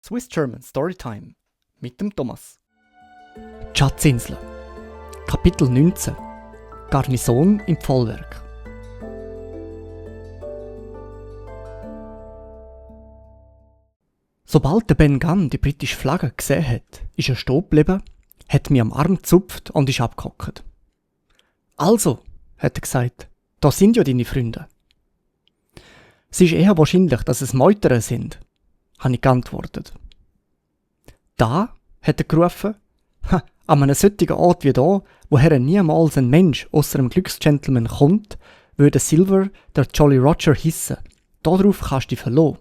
Swiss German Storytime mit dem Thomas. Die Schatzinsel. Kapitel 19. Garnison im Pfollwerk. Sobald der Ben Gunn die britische Flagge gesehen hat, ist er stehen geblieben, hat mich am Arm gezupft und ist abgehockt. Also, hat er gesagt, da sind ja deine Freunde. Es ist eher wahrscheinlich, dass es Meuterer sind, habe ich geantwortet. Da, hat er gerufen, an einem solchen Ort wie da, woher niemals ein Mensch ausser einem Glücksgentleman kommt, würde Silver der Jolly Roger hissen. Darauf kannst du dich verlassen.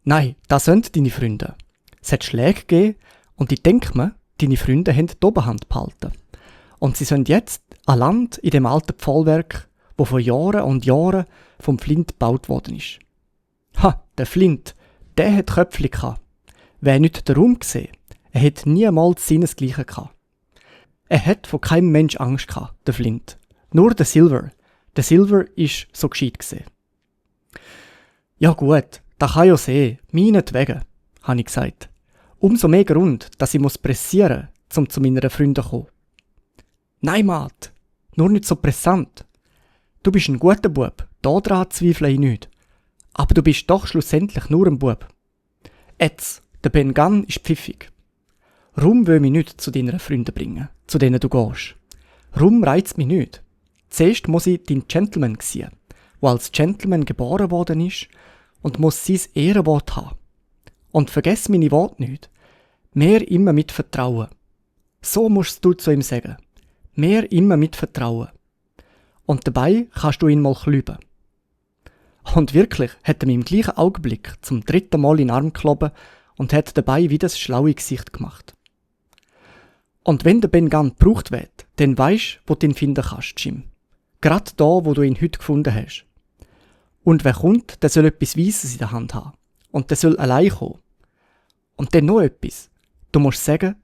Nein, das sind deine Freunde. Es hat Schläge gegeben und ich denke mir, deine Freunde haben die Oberhand behalten. Und sie sind jetzt an Land in dem alten Pfollwerk, wo vor Jahren und Jahren vom Flint gebaut worden ist. Der Flint, der hat Köpfchen gehabt. Wer nicht den Raum gesehen, er hat niemals seinesgleichen gehabt. Er hat von keinem Mensch Angst gehabt, der Flint. Nur der Silver. Der Silver ist so gescheit gesehen. Ja gut, das kann ja sehen, meinetwegen, habe ich gesagt. Umso mehr Grund, dass ich pressieren muss, um zu meinen Freunden zu kommen. Nein, Mat, nur nicht so pressant. Du bist ein guter Bub, daran zweifle ich nicht. Aber du bist doch schlussendlich nur ein Bub. Jetzt, der Ben Gunn ist pfiffig. Rum will mich nicht zu deinen Freunden bringen, zu denen du gehst. Rum reizt mich nicht. Zuerst muss ich dein Gentleman sehen, der als Gentleman geboren worden ist und muss sein Ehrenwort haben. Und vergess meine Worte nicht. Mehr immer mit Vertrauen. So musst du zu ihm sagen. Mehr immer mit Vertrauen. Und dabei kannst du ihn mal klüben. Und wirklich hat er mich im gleichen Augenblick zum 3. Mal in den Arm gekloben und hat dabei wieder das schlaue Gesicht gemacht. Und wenn der Ben Gunn gebraucht wird, dann weisst, wo du ihn finden kannst, Jim. Gerade da, wo du ihn heute gefunden hast. Und wer kommt, der soll etwas Weisses in der Hand haben. Und der soll allein kommen. Und dann noch etwas. Du musst sagen,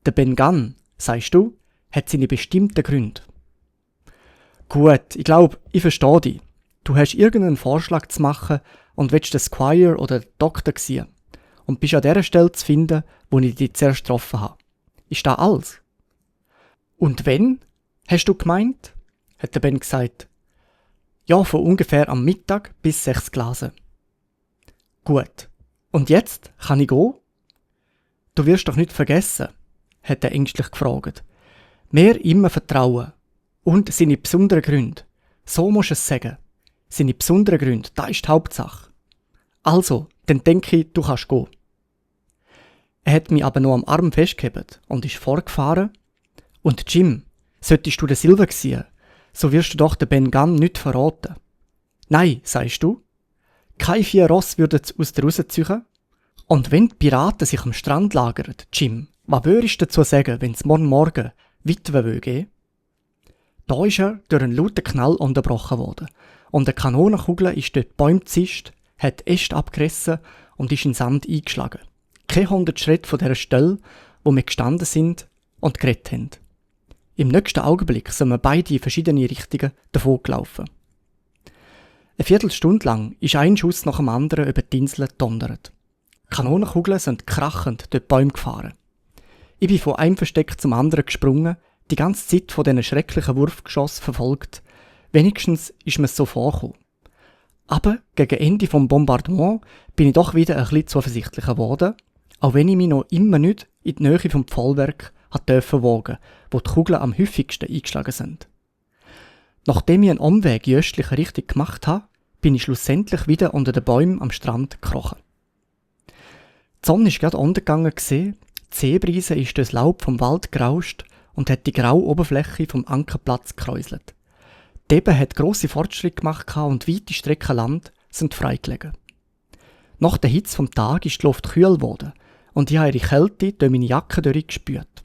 der Ben Gunn, sagst du, hat seine bestimmten Gründe. Gut, ich glaube, ich verstehe dich. Du hast irgendeinen Vorschlag zu machen und willst den Squire oder den Doktor sehen. Und bist an der Stelle zu finden, wo ich dich zuerst getroffen habe. Ist das alles? Und wenn, hast du gemeint? Hat der Ben gesagt. Ja, von ungefähr am Mittag bis 6 Glasen. Gut. Und jetzt kann ich gehen? Du wirst doch nicht vergessen, hat er ängstlich gefragt. Mehr immer vertrauen. Und seine besonderen Gründe. So musst du es sagen. Seine besonderen Gründe, das ist die Hauptsache. Also, dann denke ich, du kannst gehen. Er hat mich aber noch am Arm festgehalten und ist vorgefahren. Und Jim, solltest du den Silver sehen, so wirst du doch den Ben Gunn nicht verraten. Nein, sagst du? Kein 4 Ross würden aus der rausziehen. Und wenn die Piraten sich am Strand lagern, Jim, was würdest du dazu sagen, wenn es morgen Witwe gehen? Da ist er durch einen lauten Knall unterbrochen worden. Und eine Kanonenkugel ist dort die Bäume gezischt, hat Äste abgerissen und ist in den Sand eingeschlagen. Keine 100 Schritte von dieser Stelle, wo wir gestanden sind und geredet haben. Im nächsten Augenblick sind wir beide in verschiedene Richtungen davon gelaufen. Eine Viertelstunde lang ist ein Schuss nach dem anderen über die Insel gedonnert. Kanonenkugeln sind krachend durch die Bäume gefahren. Ich bin von einem Versteck zum anderen gesprungen, die ganze Zeit von diesen schrecklichen Wurfgeschossen verfolgt. Wenigstens ist mir so vorgekommen. Aber gegen Ende vom Bombardement bin ich doch wieder ein bisschen zuversichtlicher geworden, auch wenn ich mich noch immer nicht in die Nähe vom Pfollwerk dürfen wagen, wo die Kugeln am häufigsten eingeschlagen sind. Nachdem ich einen Umweg in östliche Richtung gemacht habe, bin ich schlussendlich wieder unter den Bäumen am Strand gekrochen. Die Sonne ist gerade untergegangen, die Seebrise ist durchs Laub vom Wald gerauscht und hat die graue Oberfläche vom Ankerplatz gekräuselt. Die Eben hat grosse Fortschritte gemacht und weite Strecken Land sind freigelegen. Nach der Hitze vom Tag ist die Luft kühl geworden und ich habe ihre Kälte durch meine Jacke gespürt.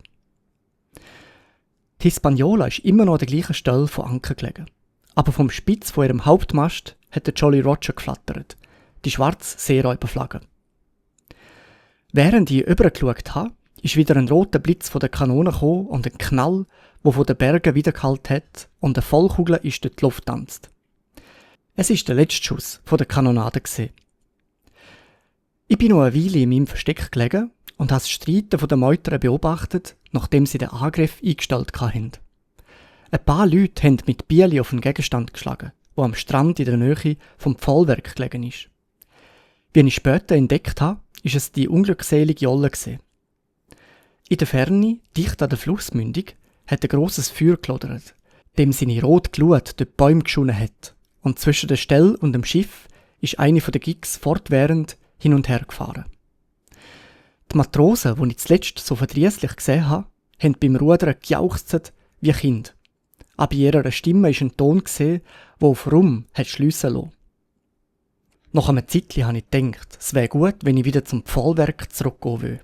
Die Hispaniola ist immer noch an der gleichen Stelle von Anker gelegen. Aber vom Spitz von ihrem Hauptmast hat der Jolly Roger geflattert, die schwarze Seeräuberflagge. Während ich übergeschaut habe, ist wieder ein roter Blitz von der Kanone gekommen und ein Knall, der von den Bergen wiedergehalten hat und eine Vollkugel ist durch die Luft tanzt. Es ist der letzte Schuss von der Kanonade gewesen. Ich bin noch eine Weile in meinem Versteck gelegen und habe das Streiten der Meuterer beobachtet, nachdem sie den Angriff eingestellt hatten. Ein paar Leute haben mit Bieli auf einen Gegenstand geschlagen, der am Strand in der Nähe vom Pfahlwerk gelegen ist. Wie ich später entdeckt habe, ist es die unglückselige Jolle gewesen. In der Ferne, dicht an der Flussmündung, hat ein grosses Feuer gelodert, dem seine rote Glut durch die Bäume geschonen hat, und zwischen der Stelle und dem Schiff ist eine der Gigs fortwährend hin und her gefahren. Die Matrosen, die ich zuletzt so verdrießlich gesehen habe, haben beim Rudern gejauchzt wie Kinder. Aber in ihrer Stimme war ein Ton, der auf Rum schliessen lassen. Nach einem Zeitchen habe ich gedacht, es wäre gut, wenn ich wieder zum Pfahlwerk zurückgehen will.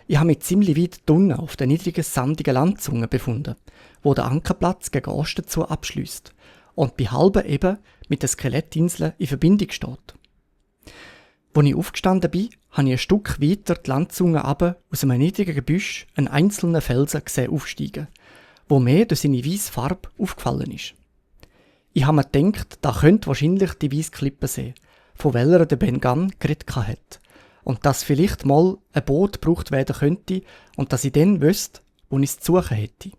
Ich habe mich ziemlich weit unten auf der niedrigen, sandigen Landzunge befunden, wo der Ankerplatz gegen Osten zu abschliesst und bei halber eben mit der Skelettinsel in Verbindung steht. Als ich aufgestanden bin, habe ich ein Stück weiter die Landzunge runter aus einem niedrigen Gebüsch einen einzelnen Felsen gesehen aufsteigen, wo mir durch seine weisse Farbe aufgefallen ist. Ich habe mir gedacht, da könnte wahrscheinlich die weisse Klippe sein, von welcher der Ben Gunn geredet hat, und dass vielleicht mal ein Boot gebraucht werden könnte und dass ich dann wüsste, wo ich es zu suchen hätte.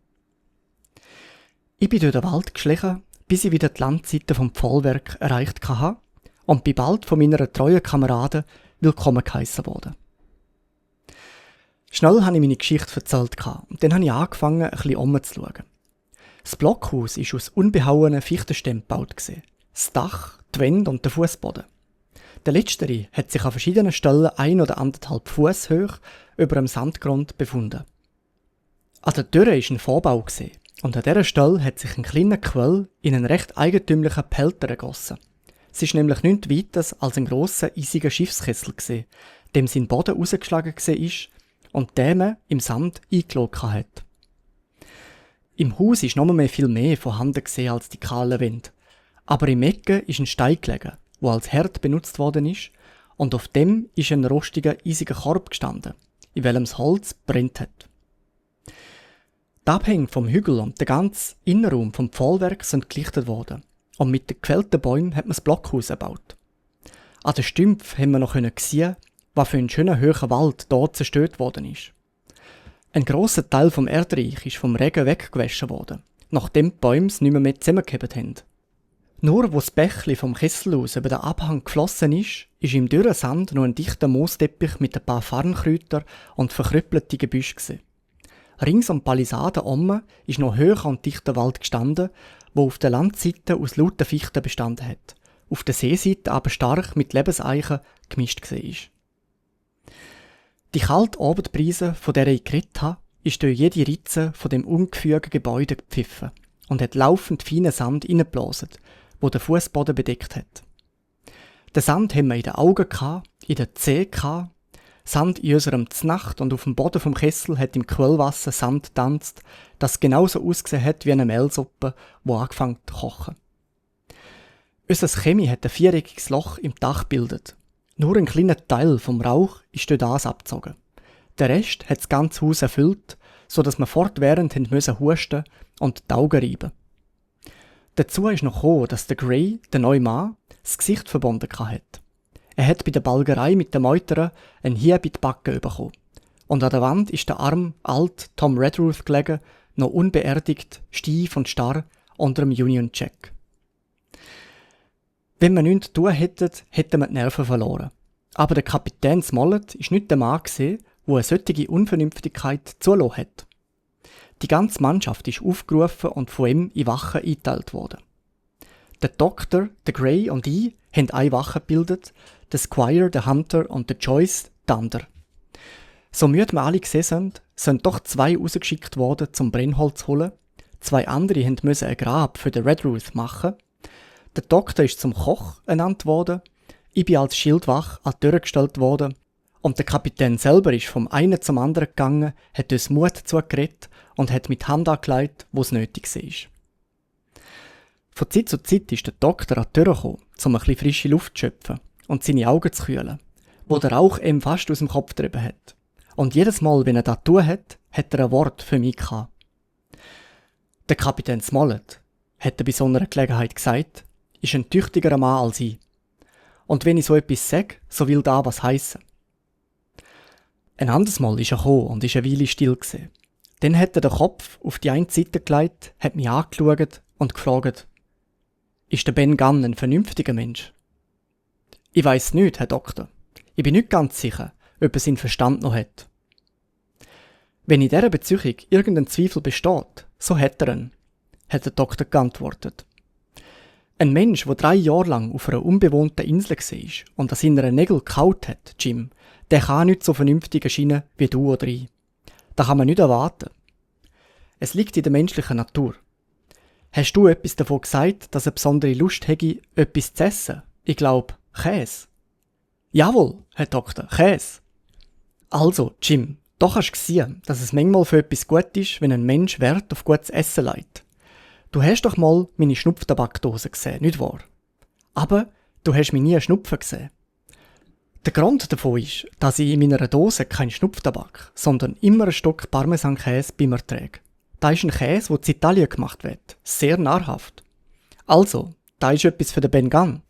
Ich bin durch den Wald geschlichen, bis ich wieder die Landseite vom Pfahlwerk erreicht hatte und bin bald von meiner treuen Kameraden willkommen geheissen worden. Schnell habe ich meine Geschichte erzählt und dann habe ich angefangen, ein bisschen umzuschauen. Das Blockhaus war aus unbehauenen Fichtenstämmen gebaut. Das Dach, die Wände und der Fußboden. Der letztere hat sich an verschiedenen Stellen 1 oder 1,5 Fuß hoch über dem Sandgrund befunden. An der Tür war ein Vorbau und an dieser Stelle hat sich ein kleiner Quell in einen recht eigentümlichen Pelter ergossen. Es war nämlich nichts weiter als ein grosser, eisiger Schiffskessel, dem sein Boden rausgeschlagen war und der man im Sand eingeloggt hat. Im Haus war noch viel mehr vorhanden als die kahlen Wände, aber im Ecken ist ein Stein gelegen, der als Herd benutzt worden ist, und auf dem ist ein rostiger, eisiger Korb gestanden, in welchem das Holz brennt hat. Die Abhänge vom Hügel und der ganze Innenraum vom Pfahlwerk sind gelichtet worden, und mit den gefällten Bäumen hat man das Blockhaus erbaut. An den Stümpfen haben wir noch sehen, was für ein schöner hoher Wald dort zerstört worden ist. Ein grosser Teil vom Erdreich ist vom Regen weggewaschen worden, nachdem die Bäume es nicht mehr zusammengehebt haben. Nur wo das Bächli vom Kessel aus über den Abhang geflossen ist im dürren Sand noch ein dichter Moosteppich mit ein paar Farnkräutern und verkrüppelten Gebüschen. Rings um die Palisaden herum ist noch hoher und dichter Wald gestanden, wo auf der Landseite aus lauten Fichten bestanden hat, auf der Seeseite aber stark mit Lebenseichen gemischt war. Die kalte Abendbrise, von der ich geredet habe, ist durch jede Ritze von dem ungefügen Gebäude gepfiffen und hat laufend feinen Sand reingeblasen, wo der Fußboden bedeckt hat. Den Sand haben wir in den Augen gehabt, in den Zehen gehabt, Sand in unserem Znacht, und auf dem Boden vom Kessel hat im Quellwasser Sand getanzt, das genauso ausgesehen hat wie eine Mehlsuppe, die angefangen zu kochen. Unser Chemie hat ein viereckiges Loch im Dach gebildet. Nur ein kleiner Teil vom Rauch ist durch das abgezogen. Der Rest hat das ganze Haus erfüllt, so dass wir fortwährend husten und die Augen reiben. Dazu ist noch gekommen, dass der Gray, der neue Mann, das Gesicht verbunden hatte. Er hat bei der Balgerei mit den Meutern einen Hieb in die Backe bekommen. Und an der Wand ist der arme, alt Tom Redruth gelegen, noch unbeerdigt, steif und starr unter dem Union Jack. Wenn wir nichts zu tun hätten, hätten wir die Nerven verloren. Aber der Kapitän Smollett war nicht der Mann, der eine solche Unvernünftigkeit zulassen hat. Die ganze Mannschaft ist aufgerufen und von ihm in Wachen eingeteilt worden. Der Doktor, der Gray und ich haben eine Wache gebildet, der Squire, der Hunter und der Joyce die andere. So müde wir alle gesehen sind doch 2 rausgeschickt worden, zum Brennholz zu holen. 2 andere mussten ein Grab für den Redruth machen. Der Doktor ist zum Koch ernannt worden. Ich bin als Schildwach an die Tür gestellt worden. Und der Kapitän selber ist vom einen zum anderen gegangen, hat uns Mut zugeredet und hat mit Hand angelegt, wo es nötig war. Von Zeit zu Zeit ist der Doktor an die Tür gekommen, um ein bisschen frische Luft zu schöpfen und seine Augen zu kühlen, wo der Rauch ihm fast aus dem Kopf getrieben hat. Und jedes Mal, wenn er das tun hat, hat er ein Wort für mich gehabt. Der Kapitän Smollett, hat er bei so einer Gelegenheit gesagt, ist ein tüchtigerer Mann als ich. Und wenn ich so etwas sage, so will da was heissen. Ein anderes Mal ist er gekommen und ist eine Weile still gewesen. Dann hat er den Kopf auf die eine Seite gelegt, hat mich angeschaut und gefragt, ist der Ben Gunn ein vernünftiger Mensch? Ich weiss nicht, Herr Doktor. Ich bin nicht ganz sicher, ob er seinen Verstand noch hat. Wenn in dieser Beziehung irgendein Zweifel besteht, so hat er ihn, hat der Doktor geantwortet. Ein Mensch, der 3 Jahre lang auf einer unbewohnten Insel war und an seinen Nägeln gekaut hat, Jim, der kann nicht so vernünftig erscheinen wie du oder ich. Das kann man nicht erwarten. Es liegt in der menschlichen Natur. Hast du etwas davon gesagt, dass er besondere Lust hätte, etwas zu essen? Ich glaube, Käse. Jawohl, Herr Doktor, Käse. Also, Jim, doch hast du gesehen, dass es manchmal für etwas gut ist, wenn ein Mensch Wert auf gutes Essen legt. Du hast doch mal meine Schnupftabakdose gesehen, nicht wahr? Aber du hast mich nie schnupfen gesehen. Der Grund davon ist, dass ich in meiner Dose keinen Schnupftabak, sondern immer einen Stock Parmesankäse bei mir trage. Das ist ein Käse, der in Italien gemacht wird. Sehr nahrhaft. Also, da ist etwas für den Ben Gunn.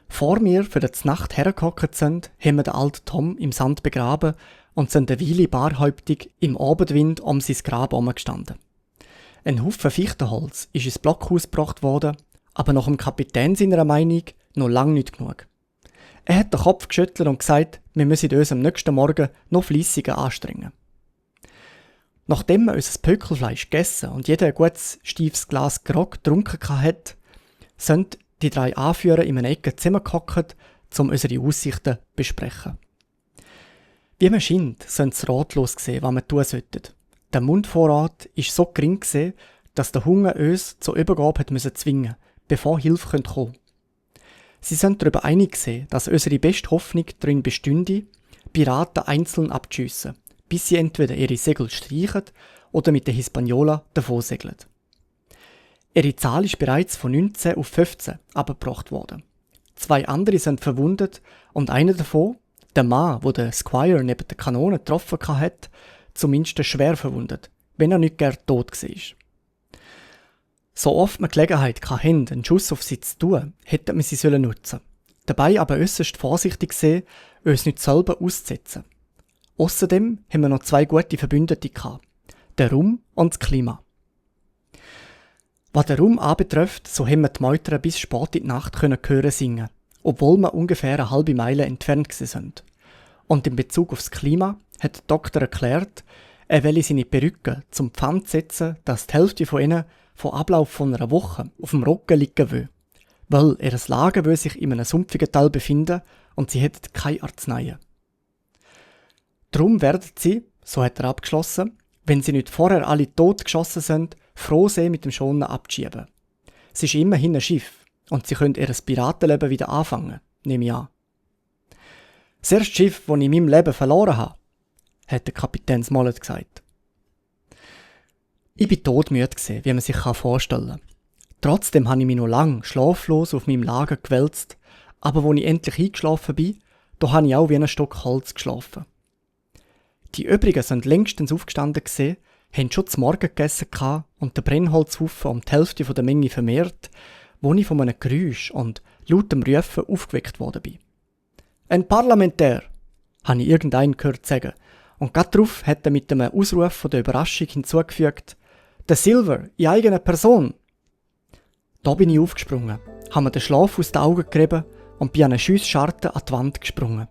Vor mir für die Nacht hergehockt sind, haben wir den alten Tom im Sand begraben und sind eine Weile barhäuptig im Abendwind um sein Grab herumgestanden. Ein Haufen Fichtenholz ist ins Blockhaus gebracht worden, aber nach dem Kapitän seiner Meinung noch lange nicht genug. Er hat den Kopf geschüttelt und gesagt, wir müssen uns am nächsten Morgen noch fleissiger anstrengen. Nachdem wir unser Pökelfleisch gegessen und jeder ein gutes, stiefes Glas Grog getrunken hat, sind die 3 Anführer in einer Ecke zusammengehockt, um unsere Aussichten zu besprechen. Wie man scheint, sind sie ratlos gesehen, was wir tun sollten. Der Mundvorrat war so gering gewesen, dass der Hunger uns zur Übergabe hat zwingen, bevor Hilfe kommen konnte. Sie sind darüber einig gewesen, dass unsere beste Hoffnung darin bestünde, Piraten einzeln abzuschiessen, bis sie entweder ihre Segel streichen oder mit der Hispaniola davonsegeln. Ihre Zahl ist bereits von 19 auf 15 abgebracht worden. 2 andere sind verwundet und einer davon, der Mann, der den Squire neben der Kanone getroffen hat, zumindest schwer verwundet, wenn er nicht gern tot war. So oft man Gelegenheit haben, einen Schuss auf sie zu tun, hätte man sie nutzen sollen. Dabei aber äußerst vorsichtig sein, uns nicht selber auszusetzen. Außerdem haben wir noch 2 gute Verbündete gehabt, den Rum und das Klima. Was den Rum anbetrifft, so haben wir die Meutern bis spät in die Nacht hören singen, obwohl wir ungefähr eine halbe Meile entfernt sind. Und in Bezug auf das Klima hat der Doktor erklärt, er wolle seine Perücke zum Pfand setzen, dass die Hälfte von ihnen vor Ablauf von einer Woche auf dem Rücken liegen will, weil ihr Lager will sich in einem sumpfigen Tal befinden und sie hätten keine Arzneien. Darum werden sie, so hat er abgeschlossen, wenn sie nicht vorher alle tot geschossen sind, froh sein, mit dem Schonen abzuschieben. Es ist immerhin ein Schiff und sie können ihr Piratenleben wieder anfangen, nehme ich an. Das erste Schiff, das ich in meinem Leben verloren habe, hat der Kapitän Smollett gesagt. Ich war todmüde, wie man sich vorstellen kann. Trotzdem habe ich mich noch lange schlaflos auf meinem Lager gewälzt, aber als ich endlich eingeschlafen bin, da habe ich auch wie ein Stock Holz geschlafen. Die übrigen sind längstens aufgestanden, haben schon zum Morgen gegessen und der Brennholzhaufen um die Hälfte der Menge vermehrt, wo ich von einem Geräusch und lautem Rufen aufgeweckt worden bin. «Ein Parlamentär!» habe ich irgendeinen gehört sagen, und gerade darauf hat er mit einem Ausruf von der Überraschung hinzugefügt, «Der Silver, in eigener Person!» Da bin ich aufgesprungen, habe mir den Schlaf aus den Augen gerieben und bin an einer Schiessscharte an die Wand gesprungen.